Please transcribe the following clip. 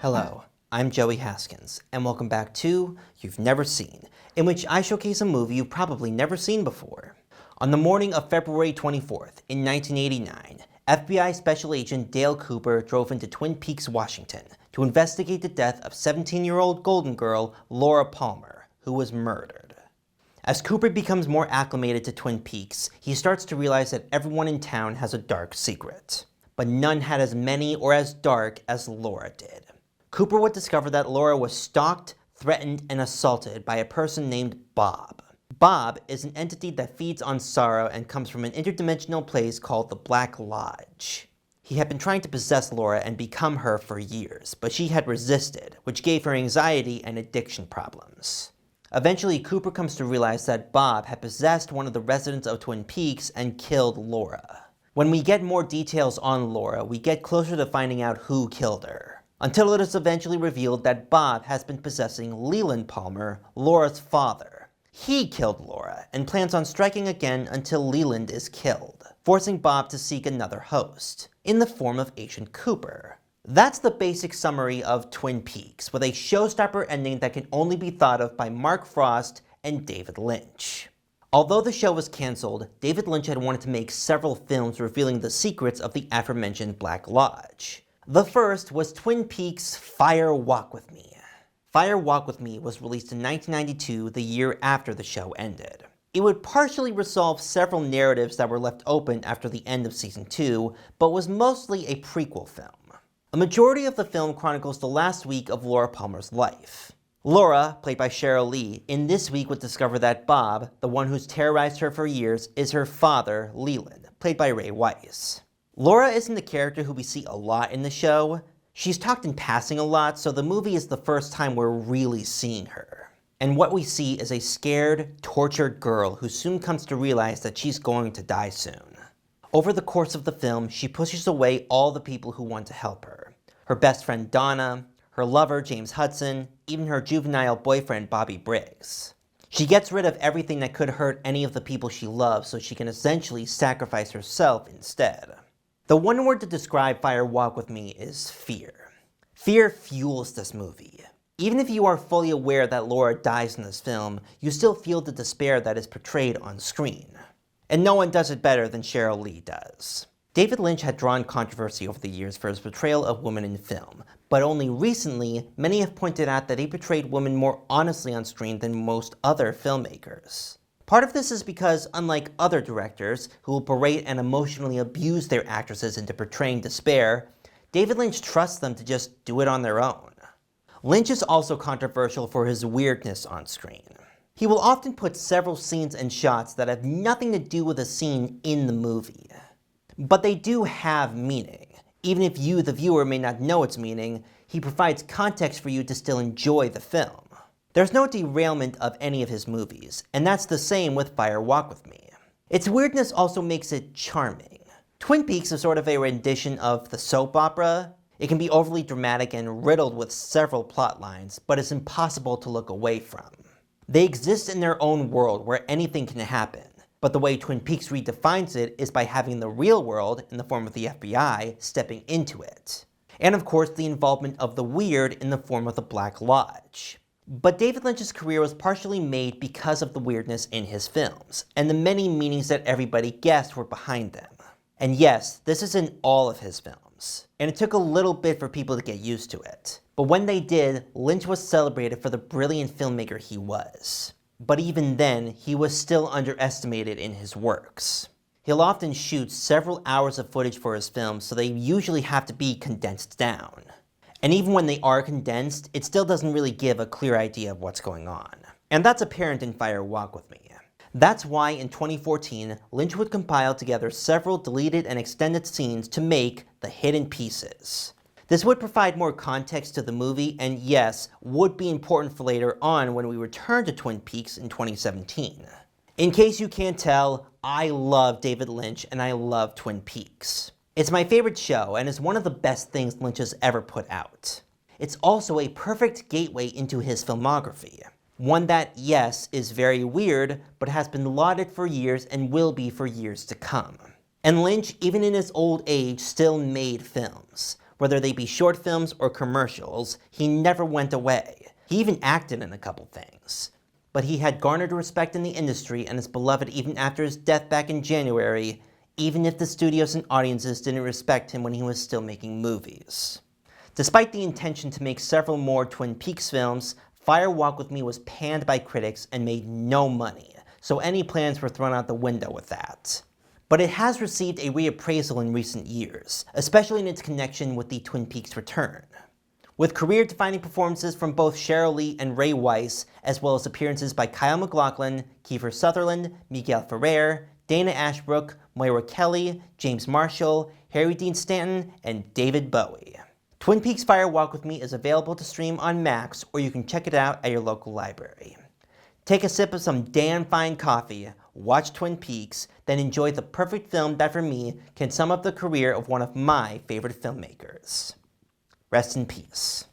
Hello, I'm Joey Haskins, and welcome back to You've Never Seen, in which I showcase a movie you've probably never seen before. On the morning of February 24th, in 1989, FBI Special Agent Dale Cooper drove into Twin Peaks, Washington, to investigate the death of 17-year-old Golden Girl Laura Palmer, who was murdered. As Cooper becomes more acclimated to Twin Peaks, he starts to realize that everyone in town has a dark secret. But none had as many or as dark as Laura did. Cooper would discover that Laura was stalked, threatened, and assaulted by a person named Bob. Bob is an entity that feeds on sorrow and comes from an interdimensional place called the Black Lodge. He had been trying to possess Laura and become her for years, but she had resisted, which gave her anxiety and addiction problems. Eventually, Cooper comes to realize that Bob had possessed one of the residents of Twin Peaks and killed Laura. When we get more details on Laura, we get closer to finding out who killed her, until it is eventually revealed that Bob has been possessing Leland Palmer, Laura's father. He killed Laura and plans on striking again until Leland is killed, forcing Bob to seek another host, in the form of Agent Cooper. That's the basic summary of Twin Peaks, with a showstopper ending that can only be thought of by Mark Frost and David Lynch. Although the show was cancelled, David Lynch had wanted to make several films revealing the secrets of the aforementioned Black Lodge. The first was Twin Peaks' Fire Walk With Me. Fire Walk With Me was released in 1992, the year after the show ended. It would partially resolve several narratives that were left open after the end of Season 2, but was mostly a prequel film. A majority of the film chronicles the last week of Laura Palmer's life. Laura, played by Cheryl Lee, in this week would discover that Bob, the one who's terrorized her for years, is her father, Leland, played by Ray Wise. Laura isn't the character who we see a lot in the show. She's talked in passing a lot, so the movie is the first time we're really seeing her. And what we see is a scared, tortured girl who soon comes to realize that she's going to die soon. Over the course of the film, she pushes away all the people who want to help her. Her best friend Donna, her lover James Hudson, even her juvenile boyfriend Bobby Briggs. She gets rid of everything that could hurt any of the people she loves so she can essentially sacrifice herself instead. The one word to describe Fire Walk With Me is fear. Fear fuels this movie. Even if you are fully aware that Laura dies in this film, you still feel the despair that is portrayed on screen. And no one does it better than Cheryl Lee does. David Lynch had drawn controversy over the years for his portrayal of women in film, but only recently, many have pointed out that he portrayed women more honestly on screen than most other filmmakers. Part of this is because, unlike other directors, who will berate and emotionally abuse their actresses into portraying despair, David Lynch trusts them to just do it on their own. Lynch is also controversial for his weirdness on screen. He will often put several scenes and shots that have nothing to do with a scene in the movie. But they do have meaning. Even if you, the viewer, may not know its meaning, he provides context for you to still enjoy the film. There's no derailment of any of his movies, and that's the same with Fire Walk With Me. Its weirdness also makes it charming. Twin Peaks is sort of a rendition of the soap opera. It can be overly dramatic and riddled with several plot lines, but it's impossible to look away from. They exist in their own world where anything can happen. But the way Twin Peaks redefines it is by having the real world, in the form of the FBI, stepping into it. And of course the involvement of the weird in the form of the Black Lodge. But David Lynch's career was partially made because of the weirdness in his films, and the many meanings that everybody guessed were behind them. And yes, this is in all of his films, and it took a little bit for people to get used to it. But when they did, Lynch was celebrated for the brilliant filmmaker he was. But even then, he was still underestimated in his works. He'll often shoot several hours of footage for his films, so they usually have to be condensed down. And even when they are condensed, it still doesn't really give a clear idea of what's going on. And that's apparent in Fire Walk With Me. That's why in 2014, Lynch would compile together several deleted and extended scenes to make the Hidden Pieces. This would provide more context to the movie, and yes, would be important for later on when we return to Twin Peaks in 2017. In case you can't tell, I love David Lynch and I love Twin Peaks. It's my favorite show and is one of the best things Lynch has ever put out. It's also a perfect gateway into his filmography. One that, yes, is very weird, but has been lauded for years and will be for years to come. And Lynch, even in his old age, still made films. Whether they be short films or commercials, he never went away. He even acted in a couple things. But he had garnered respect in the industry and is beloved even after his death back in January, even if the studios and audiences didn't respect him when he was still making movies. Despite the intention to make several more Twin Peaks films, Fire Walk With Me was panned by critics and made no money, so any plans were thrown out the window with that. But it has received a reappraisal in recent years, especially in its connection with the Twin Peaks return. With career-defining performances from both Sheryl Lee and Ray Weisz, as well as appearances by Kyle MacLachlan, Kiefer Sutherland, Miguel Ferrer, Dana Ashbrook, Moira Kelly, James Marshall, Harry Dean Stanton, and David Bowie. Twin Peaks Fire Walk With Me is available to stream on Max, or you can check it out at your local library. Take a sip of some damn fine coffee, watch Twin Peaks, then enjoy the perfect film that for me can sum up the career of one of my favorite filmmakers. Rest in peace.